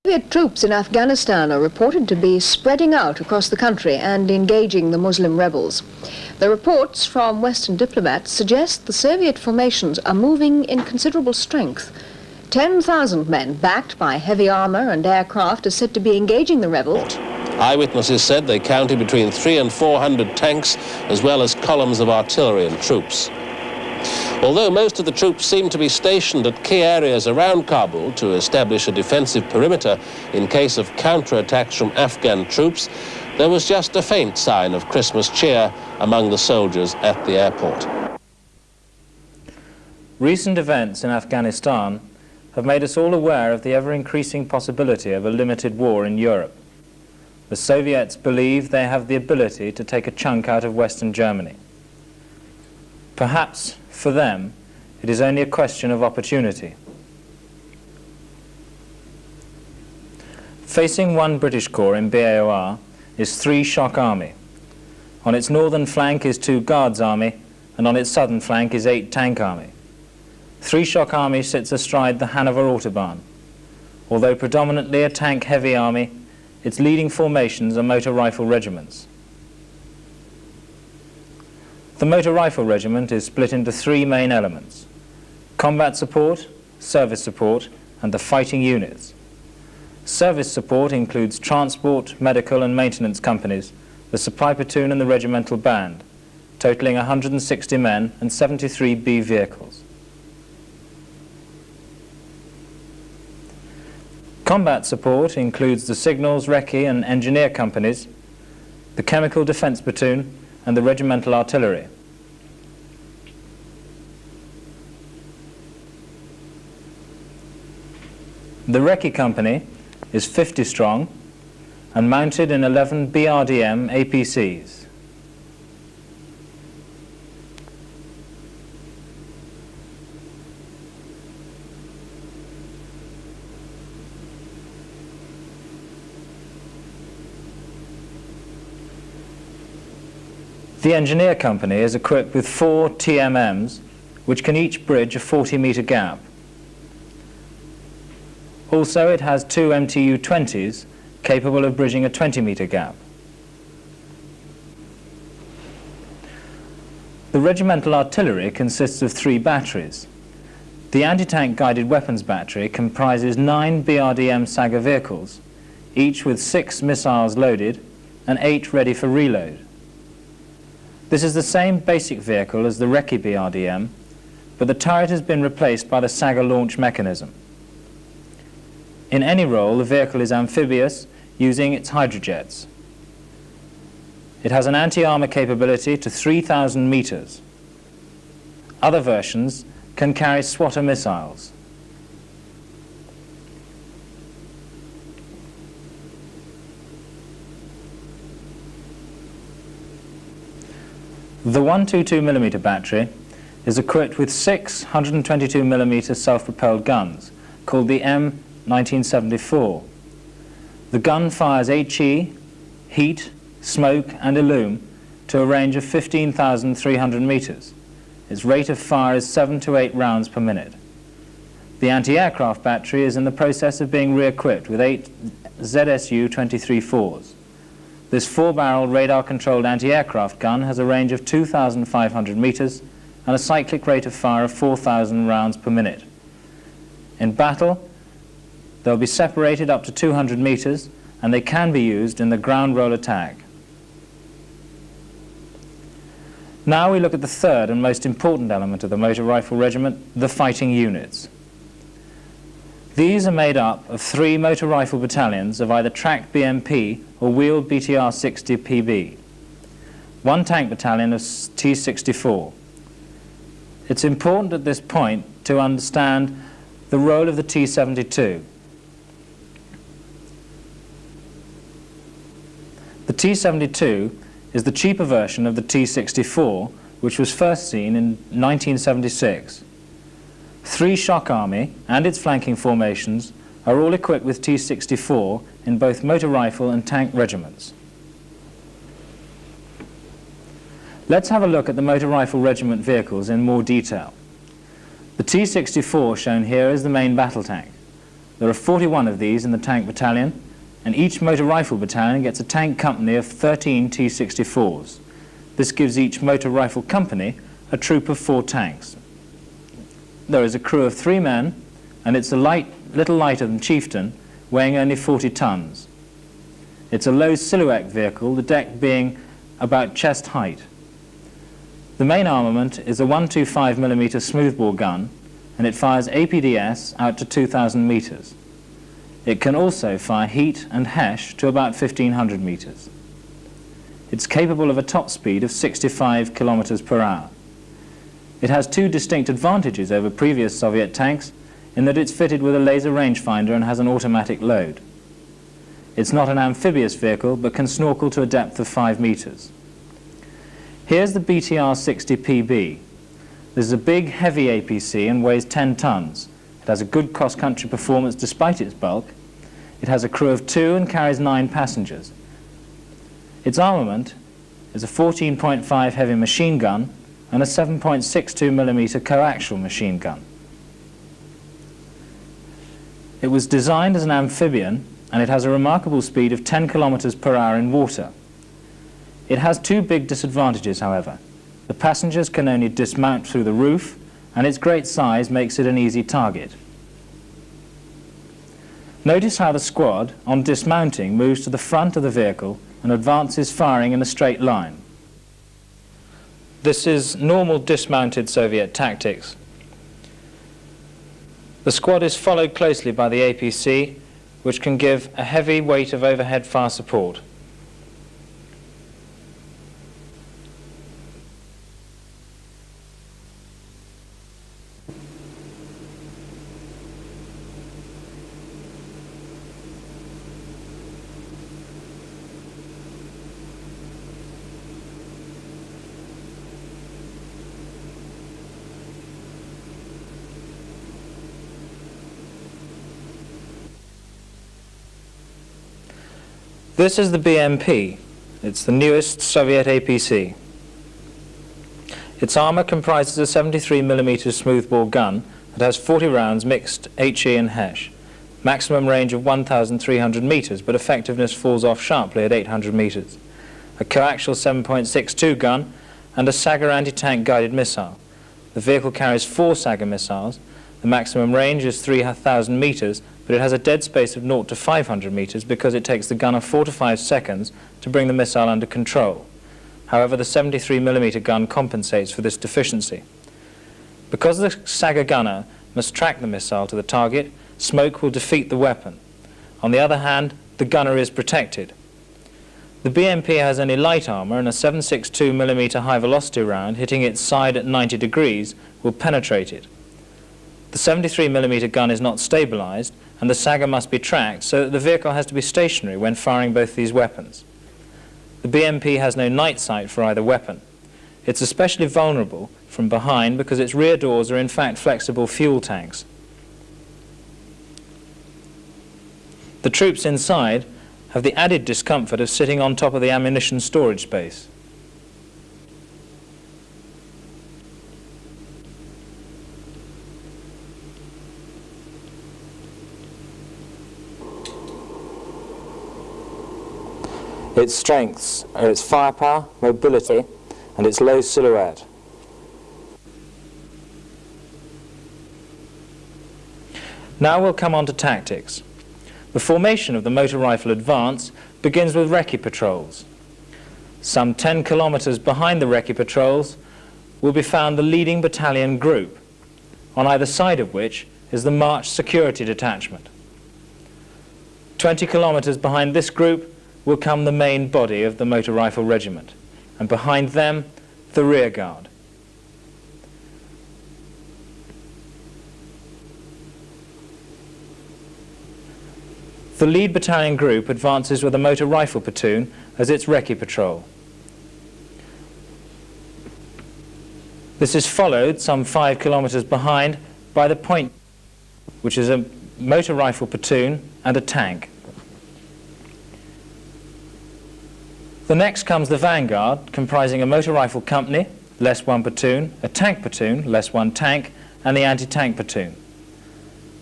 Soviet troops in Afghanistan are reported to be spreading out across the country and engaging the Muslim rebels. The reports from Western diplomats suggest the Soviet formations are moving in considerable strength. 10,000 men, backed by heavy armor and aircraft, are said to be engaging the rebels. Eyewitnesses said they counted between 300 and 400 tanks, as well as columns of artillery and troops. Although most of the troops seem to be stationed at key areas around Kabul to establish a defensive perimeter in case of counterattacks from Afghan troops, there was just a faint sign of Christmas cheer among the soldiers at the airport. Recent events in Afghanistan have made us all aware of the ever-increasing possibility of a limited war in Europe. The Soviets believe they have the ability to take a chunk out of Western Germany. Perhaps, for them, it is only a question of opportunity. Facing one British corps in BAOR is 3 Shock Army. On its northern flank is 2 Guards Army, and on its southern flank is 8 Tank Army. 3 Shock Army sits astride the Hanover Autobahn. Although predominantly a tank-heavy army, its leading formations are motor rifle regiments. The Motor Rifle Regiment is split into 3 main elements: combat support, service support, and the fighting units. Service support includes transport, medical and maintenance companies, the supply platoon and the regimental band, totaling 160 men and 73 B vehicles. Combat support includes the signals, recce and engineer companies, the chemical defense platoon, and the regimental artillery. The recce company is 50 strong and mounted in 11 BRDM APCs. The engineer company is equipped with 4 TMMs, which can each bridge a 40-meter gap. Also, it has 2 MTU-20s, capable of bridging a 20-meter gap. The regimental artillery consists of 3 batteries. The anti-tank guided weapons battery comprises 9 BRDM Saga vehicles, each with 6 missiles loaded and 8 ready for reload. This is the same basic vehicle as the recce BRDM, but the turret has been replaced by the Saga launch mechanism. In any role, the vehicle is amphibious, using its hydrojets. It has an anti-armor capability to 3,000 meters. Other versions can carry swatter missiles. The 122mm battery is equipped with 6 122mm self-propelled guns, called the M1974. The gun fires HE, heat, smoke and illume to a range of 15,300 meters. Its rate of fire is 7 to 8 rounds per minute. The anti-aircraft battery is in the process of being re-equipped with 8 ZSU-23-4s. This 4-barrel radar-controlled anti-aircraft gun has a range of 2,500 meters and a cyclic rate of fire of 4,000 rounds per minute. In battle, they'll be separated up to 200 meters, and they can be used in the ground roll attack. Now we look at the third and most important element of the Motor Rifle Regiment, the fighting units. These are made up of 3 motor rifle battalions of either tracked BMP or wheeled BTR-60 PB, 1 tank battalion of T-64. It's important at this point to understand the role of the T-72. The T-72 is the cheaper version of the T-64, which was first seen in 1976. 3 Shock Army and its flanking formations are all equipped with T-64 in both motor rifle and tank regiments. Let's have a look at the Motor Rifle Regiment vehicles in more detail. The T-64 shown here is the main battle tank. There are 41 of these in the tank battalion, and each motor rifle battalion gets a tank company of 13 T-64s. This gives each motor rifle company a troop of 4 tanks. There is a crew of 3 men, and it's a little lighter than Chieftain, weighing only 40 tons. It's a low silhouette vehicle, the deck being about chest height. The main armament is a 125mm smoothbore gun, and it fires APDS out to 2,000 meters. It can also fire heat and HESH to about 1,500 meters. It's capable of a top speed of 65 kilometers per hour. It has 2 distinct advantages over previous Soviet tanks in that it's fitted with a laser rangefinder and has an automatic load. It's not an amphibious vehicle, but can snorkel to a depth of 5 meters. Here's the BTR-60 PB. This is a big, heavy APC and weighs 10 tons. It has a good cross-country performance despite its bulk. It has a crew of 2 and carries 9 passengers. Its armament is a 14.5 heavy machine gun and a 7.62mm coaxial machine gun. It was designed as an amphibian, and it has a remarkable speed of 10 kilometers per hour in water. It has 2 big disadvantages, however. The passengers can only dismount through the roof, and its great size makes it an easy target. Notice how the squad, on dismounting, moves to the front of the vehicle and advances firing in a straight line. This is normal dismounted Soviet tactics. The squad is followed closely by the APC, which can give a heavy weight of overhead fire support. This is the BMP. It's the newest Soviet APC. Its armor comprises a 73mm smoothbore gun that has 40 rounds mixed HE and HESH. Maximum range of 1,300 meters, but effectiveness falls off sharply at 800 meters. A coaxial 7.62 gun and a Saga anti-tank guided missile. The vehicle carries 4 Saga missiles. The maximum range is 3,000 meters, but it has a dead space of 0 to 500 meters because it takes the gunner 4 to 5 seconds to bring the missile under control. However, the 73mm gun compensates for this deficiency. Because the Saga gunner must track the missile to the target, smoke will defeat the weapon. On the other hand, the gunner is protected. The BMP has only light armor, and a 7.62mm high-velocity round hitting its side at 90 degrees will penetrate it. The 73mm gun is not stabilized, and the Saga must be tracked so that the vehicle has to be stationary when firing both these weapons. The BMP has no night sight for either weapon. It's especially vulnerable from behind because its rear doors are in fact flexible fuel tanks. The troops inside have the added discomfort of sitting on top of the ammunition storage space. Its strengths are its firepower, mobility, and its low silhouette. Now we'll come on to tactics. The formation of the motor rifle advance begins with recce patrols. Some 10 kilometers behind the recce patrols will be found the leading battalion group, on either side of which is the march security detachment. 20 kilometers behind this group will come the main body of the motor rifle regiment, and behind them the rear guard. The lead battalion group advances with a motor rifle platoon as its recce patrol. This is followed some 5 kilometers behind by the point, which is a motor rifle platoon and a tank. The next comes the vanguard, comprising a motor rifle company, less 1 platoon, a tank platoon, less 1 tank, and the anti-tank platoon.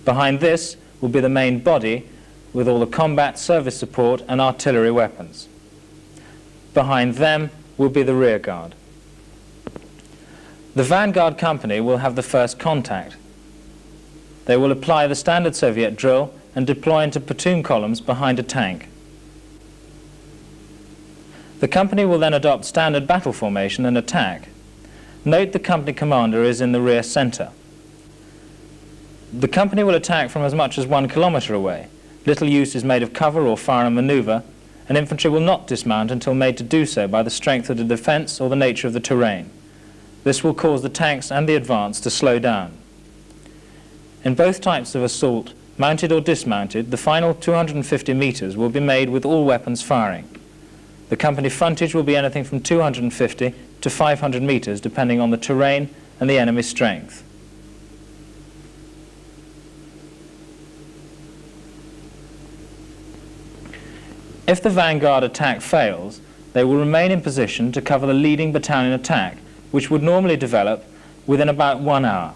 Behind this will be the main body with all the combat, service support and artillery weapons. Behind them will be the rear guard. The vanguard company will have the first contact. They will apply the standard Soviet drill and deploy into platoon columns behind a tank. The company will then adopt standard battle formation and attack. Note the company commander is in the rear center. The company will attack from as much as 1 kilometer away. Little use is made of cover or fire and maneuver, and infantry will not dismount until made to do so by the strength of the defense or the nature of the terrain. This will cause the tanks and the advance to slow down. In both types of assault, mounted or dismounted, the final 250 meters will be made with all weapons firing. The company frontage will be anything from 250 to 500 meters depending on the terrain and the enemy's strength. If the vanguard attack fails, they will remain in position to cover the leading battalion attack, which would normally develop within about 1 hour.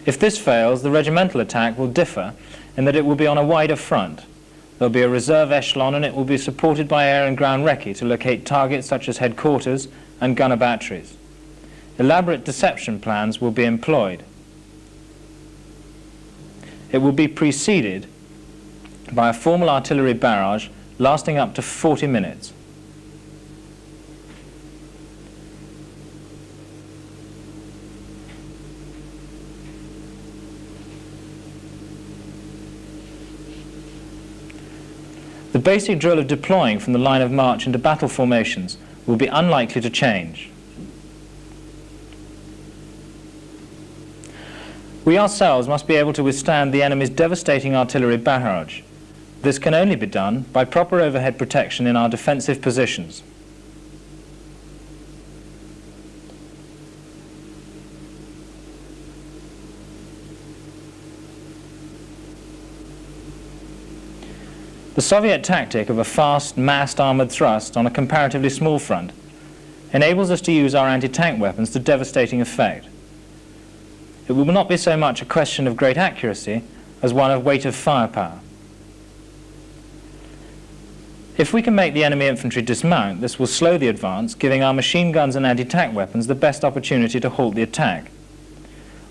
If this fails, the regimental attack will differ in that it will be on a wider front. There will be a reserve echelon and it will be supported by air and ground recce to locate targets such as headquarters and gunner batteries. Elaborate deception plans will be employed. It will be preceded by a formal artillery barrage lasting up to 40 minutes. The basic drill of deploying from the line of march into battle formations will be unlikely to change. We ourselves must be able to withstand the enemy's devastating artillery barrage. This can only be done by proper overhead protection in our defensive positions. The Soviet tactic of a fast, massed armoured thrust on a comparatively small front enables us to use our anti-tank weapons to devastating effect. It will not be so much a question of great accuracy as one of weight of firepower. If we can make the enemy infantry dismount, this will slow the advance, giving our machine guns and anti-tank weapons the best opportunity to halt the attack.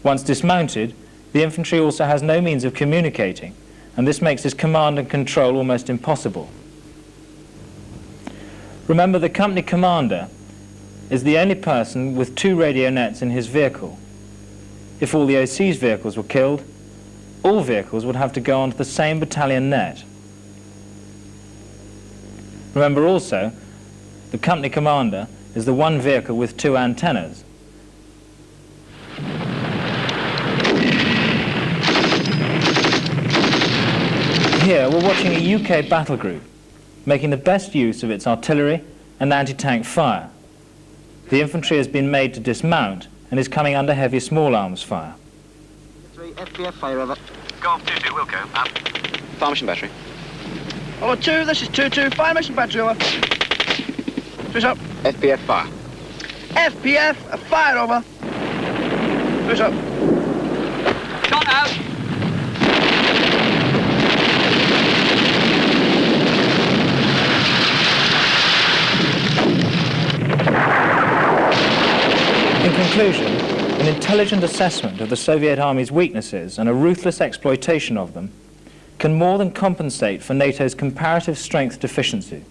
Once dismounted, the infantry also has no means of communicating, and this makes its command and control almost impossible. Remember, the company commander is the only person with 2 radio nets in his vehicle. If all the OC's vehicles were killed, all vehicles would have to go onto the same battalion net. Remember also, the company commander is the one vehicle with 2 antennas. Here we're watching a UK battle group making the best use of its artillery and anti-tank fire. The infantry has been made to dismount and is coming under heavy small arms fire. 3 FPF fire over. Golf 2-2, Wilco. Fire mission battery. Oh, 2, this is 2-2, fire mission battery over. Switch up. FPF fire. FPF, fire over. Switch up. Shot out. In conclusion, an intelligent assessment of the Soviet Army's weaknesses and a ruthless exploitation of them can more than compensate for NATO's comparative strength deficiency.